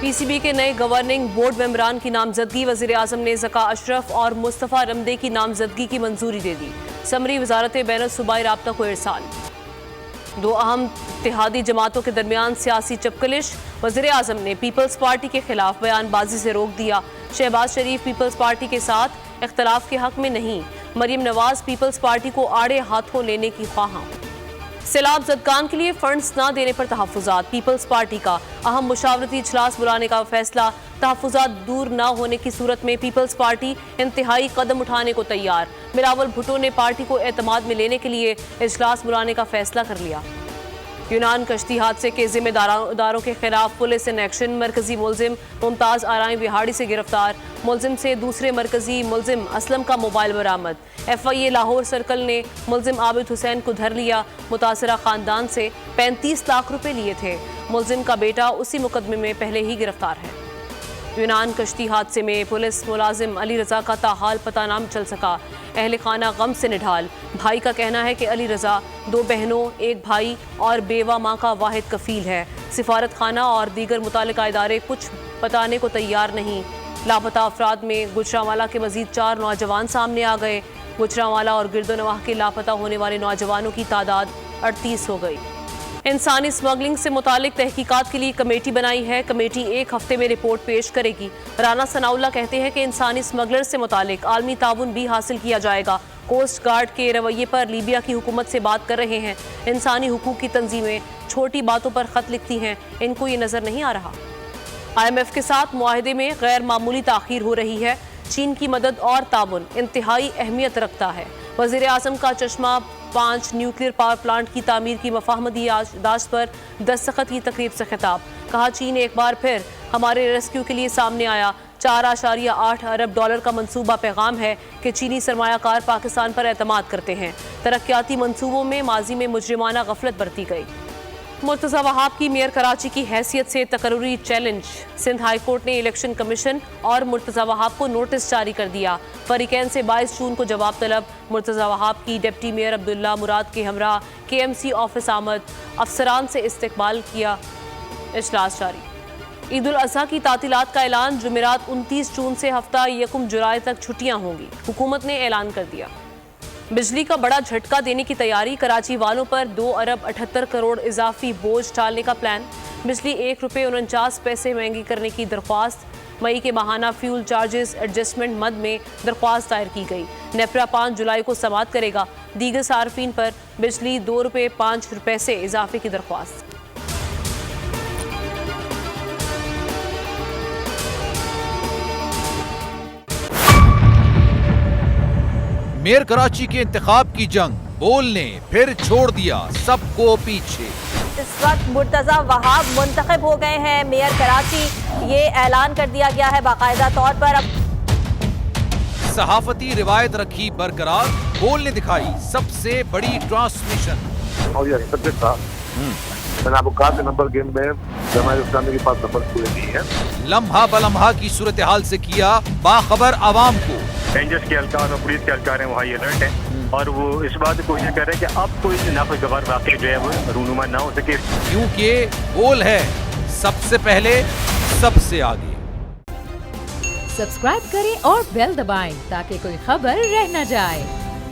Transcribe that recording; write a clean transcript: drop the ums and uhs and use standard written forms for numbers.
PCB के नए governing board मेंबरान की नामजदगी। वजीर आजम ने ज़का अशरफ और मुस्तफ़ा रमदे की नामजदगी की मंजूरी दे दी। समरी वजारत बैन सूबाई राब्ता को इरसाल। दो अहम इत्तेहादी जमातों के दरमियान सियासी चपकलिश। वजीर आजम ने पीपल्स पार्टी के खिलाफ बयानबाजी से रोक दिया। शहबाज शरीफ पीपल्स पार्टी के साथ इख्तलाफ के हक में नहीं। मरियम नवाज पीपल्स पार्टी को आड़े हाथों लेने की ख्वाहां। सैलाब ज़दगान के लिए फंड्स न देने पर तहफ़्फ़ुज़ात। पीपल्स पार्टी का अहम मुशावरती इजलास बुलाने का फैसला। तहफ़्फ़ुज़ात दूर न होने की सूरत में पीपल्स पार्टी इंतहाई कदम उठाने को तैयार। बिलावल भुट्टो ने पार्टी को एतमाद में लेने के लिए इजलास बुलाने का फैसला कर लिया। यूनान कश्ती हादसे के जिम्मेदारों के खिलाफ पुलिस इन एक्शन। मरकजी मुलजिम मुमताज़ आराई बिहाड़ी से गिरफ्तार। मुलजिम से दूसरे मरकजी मुलजिम असलम का मोबाइल बरामद। FIA लाहौर सर्कल ने मुलजिम आबिद हुसैन को धर लिया। मुतासरा खानदान से 35 लाख रुपए लिए थे। मुलजिम का बेटा उसी मुकदमे में पहले ही गिरफ्तार है। यूनान कश्ती हादसे में पुलिस मुलाजिम अली रजा का ताहाल पता नाम चल सका। अहले खाना गम से निढाल। भाई का कहना है कि अली रजा 2 बहनों, 1 भाई और बेवा माँ का वाहिद कफील है। सिफारत खाना और दीगर मुतालिका इदारे कुछ बताने को तैयार नहीं। लापता अफराद में गुजरांवाला के मजीद 4 नौजवान सामने आ गए। गुजरांवाला और गिरदोनवाह के लापता होने वाले नौजवानों की तादाद 38 हो गई। इंसानी स्मगलिंग से मुतालिक तहकीकात के लिए कमेटी बनाई है। कमेटी 1 हफ्ते में रिपोर्ट पेश करेगी। राना सनाउल्लाह कहते हैं कि इंसानी स्मगलर से मुतालिक आलमी ताउन भी हासिल किया जाएगा। कोस्ट गार्ड के रवैये पर लीबिया की हुकूमत से बात कर रहे हैं। इंसानी हुकूक की तंजीमें छोटी बातों पर खत लिखती हैं, इनको ये नजर नहीं आ रहा। IMF के साथ मुआहदे में गैर मामूली ताखीर हो रही है। चीन की मदद और ताउन इंतहाई अहमियत रखता है। वज़ीर आज़म का चश्मा 5 न्यूक्लियर पावर प्लांट की तामीर की मफाहमती याददाश्त पर दस्तखत की तकरीब से खिताब। कहा चीन एक बार फिर हमारे रेस्क्यू के लिए सामने आया। 4.8 अरब डॉलर का मंसूबा पैगाम है कि चीनी सरमायाकार पाकिस्तान पर एतमाद करते हैं। तरक्याती मंसूबों में माजी में मुजरिमाना गफलत बरती गई। मुर्तज़ा वहाब की मेयर कराची की हैसियत से तकर्री चैलेंज। सिंध हाई कोर्ट ने इलेक्शन कमीशन और मुर्तज़ा वहाब को नोटिस जारी कर दिया। फरीकैन से 22 जून को जवाब तलब। मुर्तज़ा वहाब की डिप्टी मेयर अब्दुल्ला मुराद के हमरा KMC ऑफिस आमद। अफसरान से इस्तकबाल किया। इजलास जारी। ईद उल अज़हा की तातीलात का ऐलान। जुमेरात 29 जून से हफ्ता 1 जुलाई तक छुट्टियां होंगी। हुकूमत ने ऐलान कर दिया। बिजली का बड़ा झटका देने की तैयारी। कराची वालों पर 2 अरब 78 करोड़ इजाफी बोझ डालने का प्लान। बिजली 1 रुपये 49 पैसे महंगी करने की दरख्वास्त। मई के माहाना फ्यूल चार्जेस एडजस्टमेंट मद में दरख्वास्त दायर की गई। नेपरा 5 जुलाई को समाअत करेगा। दीगर सार्फिन पर बिजली 2 रुपये 5 पैसे इजाफे की दरख्वास्त। मेयर कराची के इंतखाब की जंग। बोल ने फिर छोड़ दिया सबको पीछे। इस वक्त मुर्तज़ा वहाब मुंतखब हो गए हैं मेयर कराची। ये ऐलान कर दिया गया है बाकायदा तौर पर। अब सहाफती रिवायत रखी बरकरार। बोल ने दिखाई सबसे बड़ी ट्रांसमिशन। और ये सब्जेक्ट था मैंने आपको कहा कि नंबर गेम में जमात इस्लामी के पास नंबर पूरे नहीं है। लम्हा बलम्हा की सूरत हाल से किया बाखबर आवाम को। रेंजर्स के एहलकार और पुलिस के एहलकार हैं वो हाई अलर्ट हैं और वो इस बात की कोशिश कर रहे हैं कि अब कोई नाखुशगवार वाक़या जो है वो रूनुमा ना हो सके, क्योंकि बोल है सबसे पहले सबसे आगे। सब्सक्राइब करें और बेल दबाएं ताकि कोई खबर रह न जाए।